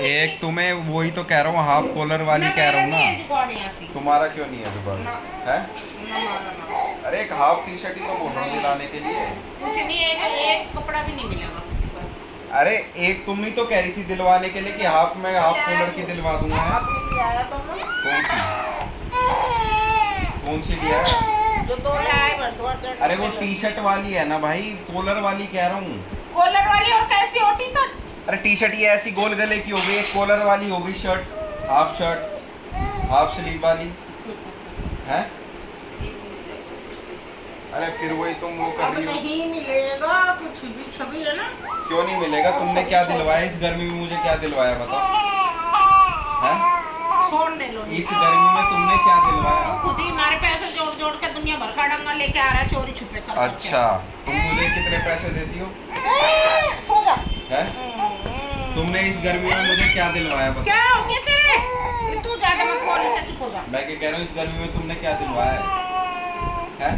एक तुम्हें वही तो कह रहा हूँ, हाफ कॉलर वाली कह रहा हूँ ना। तुम्हारा क्यों नहीं है जुगाड़? है? अरे एक हाफ टी शर्ट ही तो बोल रहा हूँ दिलाने के लिए। कुछ नहीं है, एक कपड़ा भी नहीं मिलेगा बस। अरे एक तुम ही तो कह रही थी दिलवाने के लिए कि हाफ में हाफ कॉलर की दिलवा दूंगा। कौन सी लिया है? जो दो लाए अरे वो टी शर्ट वाली है ना भाई, कॉलर वाली कह रहा हूँ। कॉलर वाली और कैसी हो टी शर्ट? अरे टी शर्ट ये ऐसी गोल गले की हो गई, एक कॉलर वाली हो गई शर्ट, हाफ स्लीव वाली है। अरे फिर वही तुम वो कर रही हो। नहीं मिलेगा कुछ भी, छवि है ना। क्यों नहीं मिलेगा? तुमने क्या दिलवाया इस गर्मी में? मुझे क्या दिलवाया बताओ? हैं? छोड़ दे लो। इस गर्मी में तुमने क्या दिलवाया? खुद ही हमारे पैसे जोड़ जोड़ के दुनिया भर का डंगा लेके आ रहा है चोरी छुपे कर। अच्छा, तुम मुझे कितने पैसे देती हो? सो जा। है? तुमने इस गर्मी में मुझे क्या दिलवाया बताओ? क्या हो गया तेरे? तू ज्यादा मत बोल, से चुप हो जा। मैं क्या कह रहा हूँ, इस गर्मी में तुमने क्या दिलवाया है?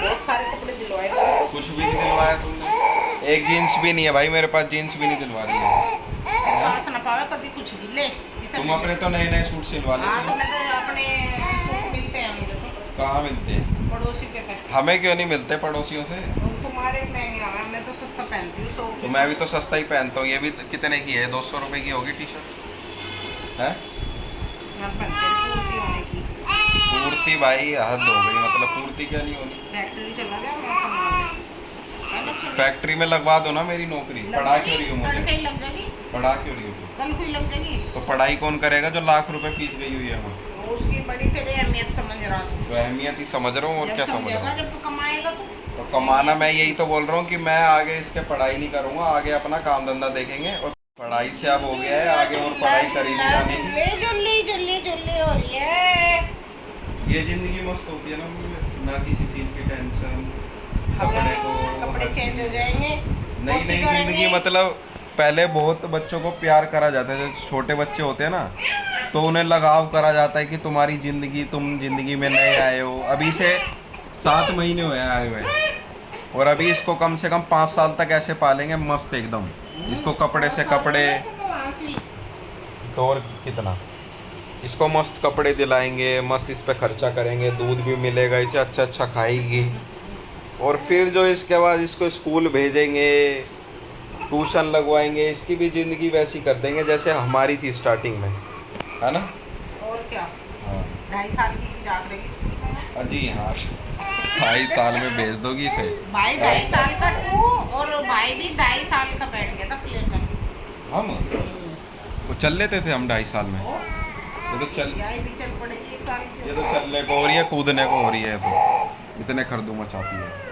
बहुत सारे कपड़े दिलवाए। कुछ भी नहीं दिलवाया तुमने। एक जीन्स भी नहीं है भाई मेरे पास, जीन्स भी नहीं दिलवा रही है। पास ना पावे कभी कुछ भी ले। तुम अपने तो नए नए सूट सिलवा लेते हो। तो मैं तो अपने सूट मिलते हैं मुझे तो। कहाँ मिलते हैं? पड़ोसी के तक। हमें क्यों नहीं मिलते पड़ोसियों से? तुम्हारे महंगे आ रहे हैं, मैं तो सस्ता पहनती हूँ 100। तो मैं भी तो सस्ता ही पहनता हूँ। ये भी कितने की है? 200 रुपए की होगी टी शर्ट है। पूर्ति भाई हद हो गई, मतलब पूर्ति क्या नहीं होनी। फैक्ट्री चला गया। फैक्ट्री में लगवा दो ना मेरी नौकरी। पढ़ा क्यों रही हो मुझे? लग जाएगी। पढ़ा क्यों रही हो? कल कोई लग जाएगी। तो पढ़ाई कौन करेगा जो लाख रुपए फीस गई हुई है वहाँ? उसकी बड़ी तेरी अहमियत समझ रहा हूँ। तो अहमियत ही समझ रहा हूँ, और क्या समझ रहा हूँ? जब तू कमाएगा तो कमाना, मैं यही तो बोल रहा हूँ कि मैं आगे इसके पढ़ाई नहीं करूँगा, आगे अपना काम धंधा देखेंगे। और पढ़ाई से अब हो गया है, आगे और पढ़ाई करी नहीं जानी। जुल्ली हो रही है। ये जिंदगी मस्त होती है ना किसी चीज की टेंशन। कपड़े चेंज हो जाएंगे। नई नई जिंदगी, मतलब पहले बहुत बच्चों को प्यार करा जाता है, जो छोटे बच्चे होते हैं ना, तो उन्हें लगाव करा जाता है कि तुम्हारी जिंदगी, तुम जिंदगी में नए आए हो। अभी से 7 महीने हुए आए हुए, और अभी इसको कम से कम 5 साल तक ऐसे पालेंगे मस्त एकदम। इसको कपड़े से कपड़े तो और कितना, इसको मस्त कपड़े दिलाएंगे, मस्त इस पे खर्चा करेंगे, दूध भी मिलेगा इसे, अच्छा अच्छा खाएगी। और फिर जो इसके बाद इसको स्कूल भेजेंगे, ट्यूशन लगवाएंगे, इसकी भी ज़िंदगी वैसी कर देंगे जैसे हमारी थी स्टार्टिंग में, है ना? और क्या? हाँ 2.5 साल की जा करेगी स्कूल में। जी हाँ, 2.5 साल में भेज दोगी इसे। भाई 2.5 साल का तू, और भाई भी 2.5 साल का बैठ गया था प्ले में। हम तो चल लेते थे हम 2.5 साल में। ये तो चल भी चल पड़ेगी 1 साल की। ये तो चलने को हो रही है, कूदने को हो रही है, तो इतने खरदू मचाती है।